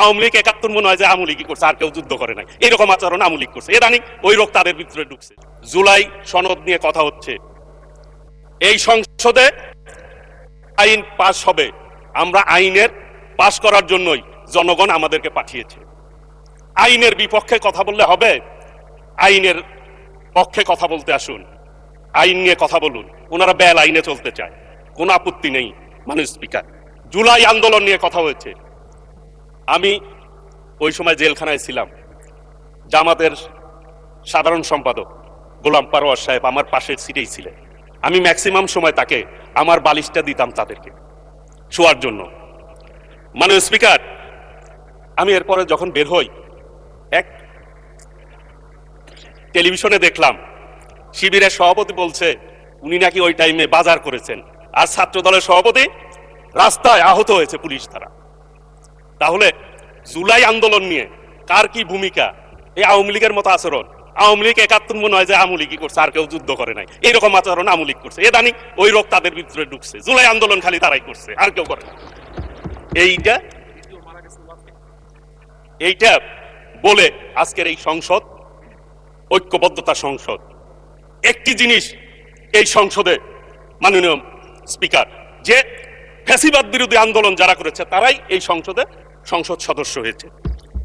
আওয়ামী লীগ ৭১ মনে হয় যে আওয়ামী লীগই করছে, আর কেউ যুদ্ধ করে নাই, এরকম আচরণ আওয়ামী লীগ করছে। এদানি ওই রোগ তাদের ভিতরে ঢুকছে। জুলাই সনদ নিয়ে কথা হচ্ছে, এই সংসদে আইন পাশ হবে, আমরা আইনের পাশ করার জন্যই জনগণ আমাদেরকে পাঠিয়েছে। আইনের বিপক্ষে কথা বললে হবে? আইনের পক্ষে কথা বলতে আসুন, আইন নিয়ে কথা বলুন। ওনারা বেল আইনে চলতে চায়, কোনো আপত্তি নেই। মাননীয় স্পিকার, জুলাই আন্দোলন নিয়ে কথা হয়েছে। আমি ওই সময় জেলখানায় ছিলাম। জামাতের সাধারণ সম্পাদক গোলাম পারওয়ার সাহেব আমার পাশের সিটেই ছিলেন। আমি ম্যাক্সিমাম সময় তাকে আমার বালিশটা দিতাম তাদেরকে শোয়ার জন্য। মাননীয় স্পিকার, আমি এরপরে যখন বের হই, এক টেলিভিশনে দেখলাম শিবিরের সভাপতি বলছে উনি নাকি ওই টাইমে বাজার করেছেন, আর ছাত্র দলের সভাপতি রাস্তায় আহত হয়েছে পুলিশ দ্বারা। তাহলে জুলাই আন্দোলন নিয়ে কার কি ভূমিকা? এই আওয়ামী লীগের মতো আচরণ। আওয়ামী লীগ ৭১ মনে হয় যে আওয়ামী লীগই করছে, আর কেউ যুদ্ধ করে নাই, এরকম আচরণ আওয়ামী লীগ করছে। এদানি ওই রোগ তাদের ভিতরে ঢুকছে। জুলাই আন্দোলন খালি তারাই করছে, আর কেউ করে না। এইটা বলে আজকের এই সংসদ ঐক্যবদ্ধতা সংসদ। একটি জিনিস এই সংসদে মাননীয় স্পিকার, যে ফ্যাসিবাদ বিরোধী আন্দোলন যারা করেছে তারাই এই সংসদ সদস্য হয়েছে।